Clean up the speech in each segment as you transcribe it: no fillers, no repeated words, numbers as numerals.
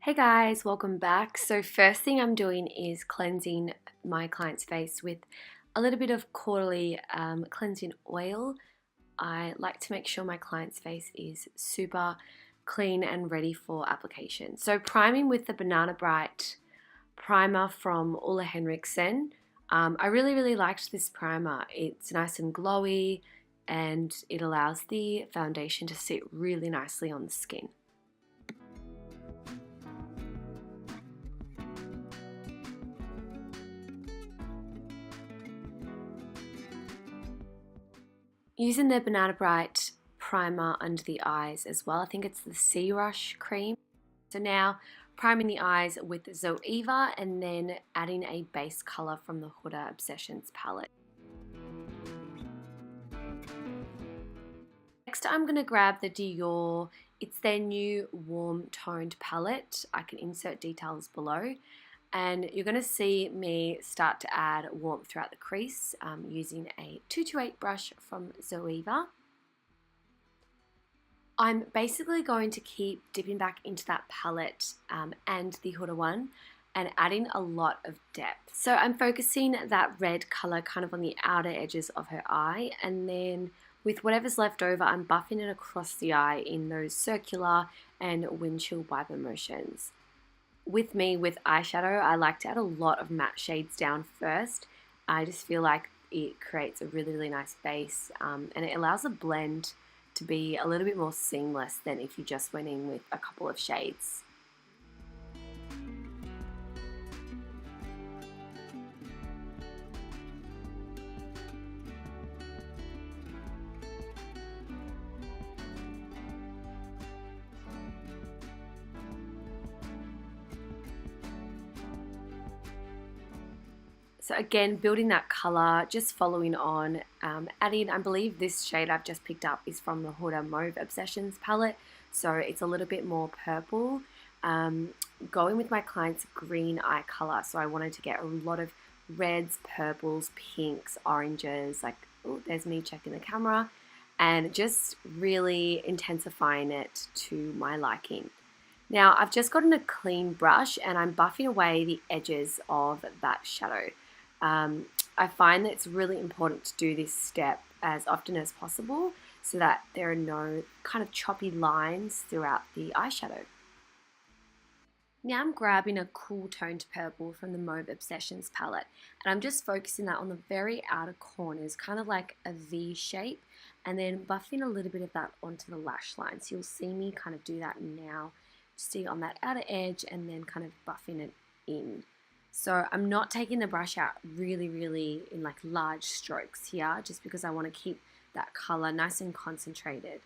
Hey guys, welcome back. So first thing I'm doing is cleansing my client's face with a little bit of quarterly cleansing oil. I like to make sure my client's face is super clean and ready for application. So priming with the Banana Bright primer from Ole Henriksen. I really liked this primer. It's nice and glowy and it allows the foundation to sit really nicely on the skin. Using the Banana Bright primer under the eyes as well. I think it's the Sea Rush cream. So now priming the eyes with Zoeva and then adding a base color from the Huda Obsessions palette. Next I'm going to grab the Dior, it's their new warm toned palette. I can insert details below. And you're going to see me start to add warmth throughout the crease using a 228 brush from Zoeva. I'm basically going to keep dipping back into that palette and the Huda one and adding a lot of depth. So I'm focusing that red color kind of on the outer edges of her eye, and then with whatever's left over, I'm buffing it across the eye in those circular and windshield wiper motions. With eyeshadow, I like to add a lot of matte shades down first. I just feel like it creates a really nice base and it allows the blend to be a little bit more seamless than if you just went in with a couple of shades. So again, building that color, just following on, adding, I believe this shade I've just picked up is from the Huda Mauve Obsessions palette, so it's a little bit more purple. Going with my client's green eye color, so I wanted to get a lot of reds, purples, pinks, oranges, like, oh, there's me checking the camera, and just really intensifying it to my liking. Now I've just gotten a clean brush and I'm buffing away the edges of that shadow. I find that it's really important to do this step as often as possible so that there are no kind of choppy lines throughout the eyeshadow. Now I'm grabbing a cool toned purple from the Mauve Obsessions palette and I'm just focusing that on the very outer corners, kind of like a V shape, and then buffing a little bit of that onto the lash line. So you'll see me kind of do that now, see on that outer edge and then kind of buffing it in. So I'm not taking the brush out really in like large strokes here, just because I want to keep that color nice and concentrated.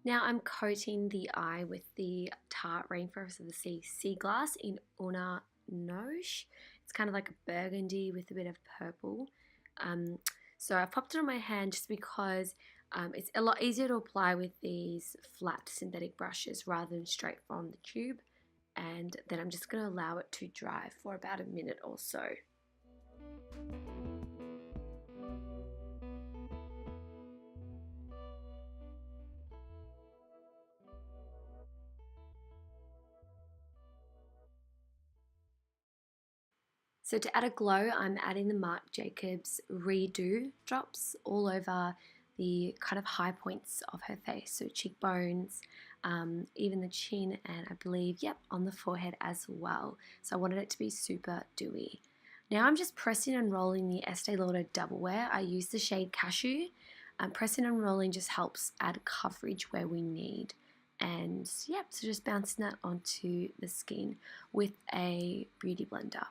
Now I'm coating the eye with the Tarte Rainforest of the Sea Seaglass in Una Noche. It's kind of like a burgundy with a bit of purple. So I popped it on my hand just because it's a lot easier to apply with these flat synthetic brushes rather than straight from the tube. And then I'm just going to allow it to dry for about a minute or so. So to add a glow, I'm adding the Marc Jacobs Redo drops all over the kind of high points of her face, so cheekbones, even the chin, and I believe, yep, on the forehead as well. So I wanted it to be super dewy. Now I'm just pressing and rolling the Estee Lauder Double Wear. I use the shade Cashew. Pressing and rolling just helps add coverage where we need. And yep, so just bouncing that onto the skin with a beauty blender.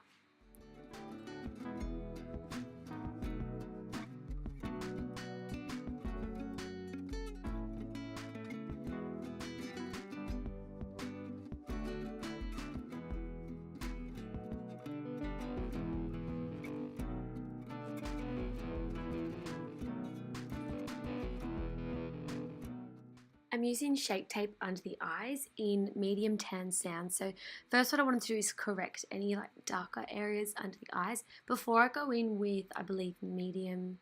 I'm using Shape Tape under the eyes in medium tan sand. So first what I wanted to do is correct any like darker areas under the eyes before I go in with, I believe, medium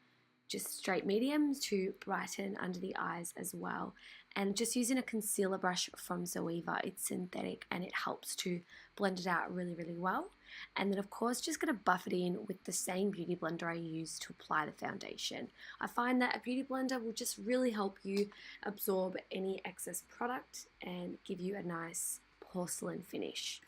just straight mediums to brighten under the eyes as well. And just using a concealer brush from Zoeva, it's synthetic and it helps to blend it out really, really well. And then of course, just going to buff it in with the same beauty blender I use to apply the foundation. I find that a beauty blender will just really help you absorb any excess product and give you a nice porcelain finish.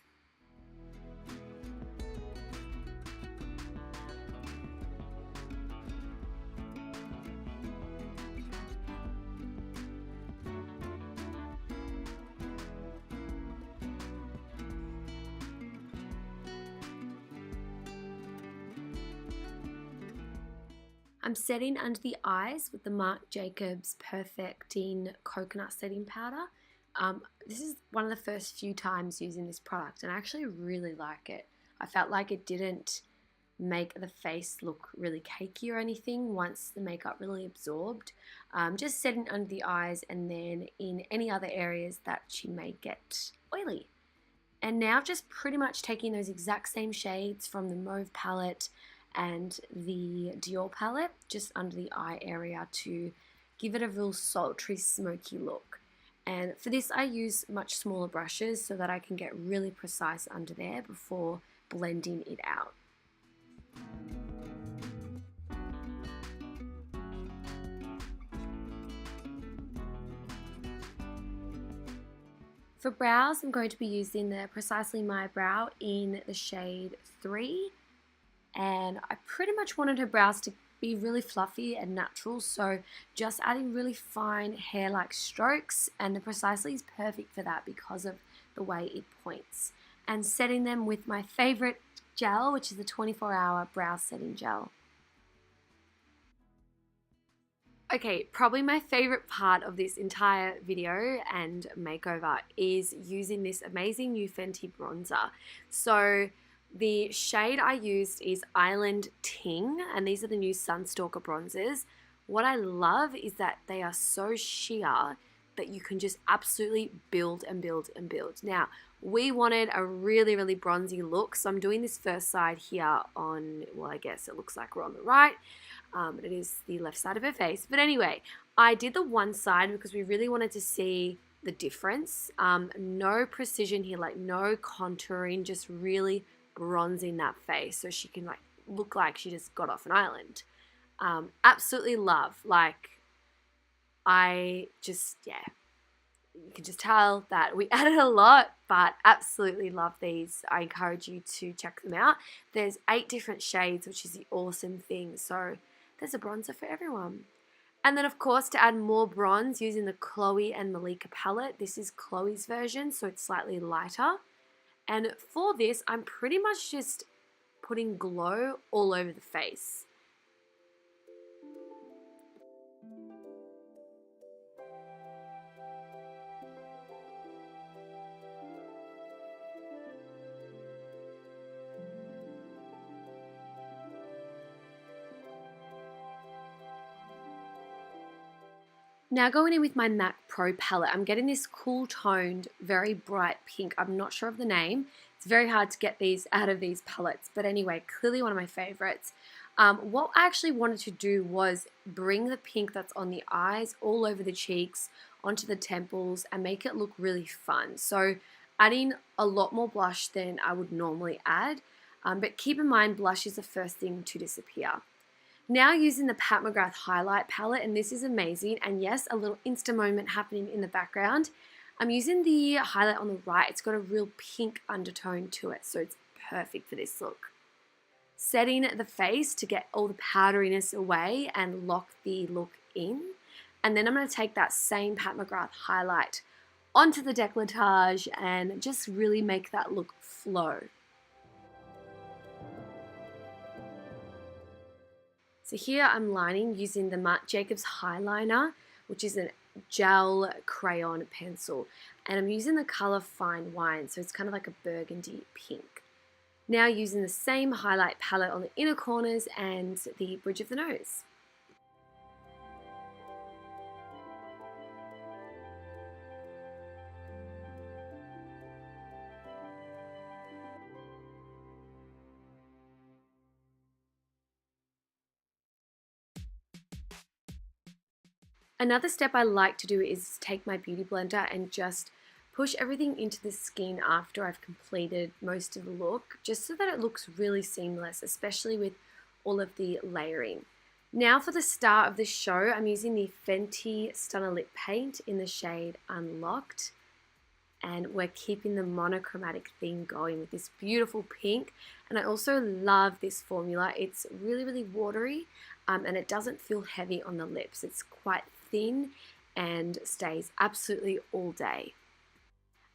I'm setting under the eyes with the Marc Jacobs Perfecting Coconut Setting Powder. This is one of the first few times using this product and I actually really like it. I felt like it didn't make the face look really cakey or anything once the makeup really absorbed. Just setting under the eyes and then in any other areas that she may get oily. And now just pretty much taking those exact same shades from the Mauve palette and the Dior palette just under the eye area to give it a real sultry, smoky look. And for this I use much smaller brushes so that I can get really precise under there before blending it out. For brows, I'm going to be using the Precisely My Brow in the shade 3. And I pretty much wanted her brows to be really fluffy and natural, so just adding really fine hair-like strokes, and the Precisely is perfect for that because of the way it points. And setting them with my favorite gel, which is the 24-hour brow setting gel. Okay, probably my favorite part of this entire video and makeover is using this amazing new Fenty bronzer. So the shade I used is Island Ting, and these are the new Sunstalkr bronzers. What I love is that they are so sheer that you can just absolutely build and build and build. Now, we wanted a really, really bronzy look, so I'm doing this first side here on, well, I guess it looks like we're on the right. It is the left side of her face. But anyway, I did the one side because we really wanted to see the difference. No precision here, like no contouring, just really bronzing that face so she can like look like she just got off an island. Absolutely love. Like, I just, yeah, you can just tell that we added a lot, but absolutely love these. I encourage you to check them out. There's 8 different shades, which is the awesome thing. So there's a bronzer for everyone. And then of course, to add more bronze, using the Chloe and Malika palette. This is Chloe's version, so it's slightly lighter. And for this, I'm pretty much just putting glow all over the face. Now going in with my MAC Pro palette, I'm getting this cool toned, very bright pink. I'm not sure of the name. It's very hard to get these out of these palettes, but anyway, clearly one of my favorites. What I actually wanted to do was bring the pink that's on the eyes all over the cheeks, onto the temples, and make it look really fun. So adding a lot more blush than I would normally add, but keep in mind blush is the first thing to disappear. Now using the Pat McGrath highlight palette, and this is amazing, and yes, a little Insta moment happening in the background. I'm using the highlight on the right. It's got a real pink undertone to it, so it's perfect for this look. Setting the face to get all the powderiness away and lock the look in. And then I'm going to take that same Pat McGrath highlight onto the décolletage and just really make that look flow. So here I'm lining using the Marc Jacobs Highliner, which is a gel crayon pencil. And I'm using the color Fine Wine, so it's kind of like a burgundy pink. Now using the same highlight palette on the inner corners and the bridge of the nose. Another step I like to do is take my beauty blender and just push everything into the skin after I've completed most of the look, just so that it looks really seamless, especially with all of the layering. Now for the start of the show, I'm using the FENTY Stunna Lip Paint in the shade Unlocked. And we're keeping the monochromatic theme going with this beautiful pink. And I also love this formula. It's really, really watery, and it doesn't feel heavy on the lips. It's quite thin and stays absolutely all day.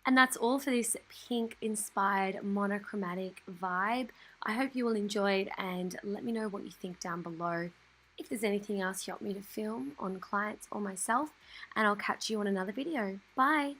And that's all for this pink inspired monochromatic vibe. I hope you all enjoyed, and let me know what you think down below. If there's anything else you want me to film on clients or myself, and I'll catch you on another video. Bye!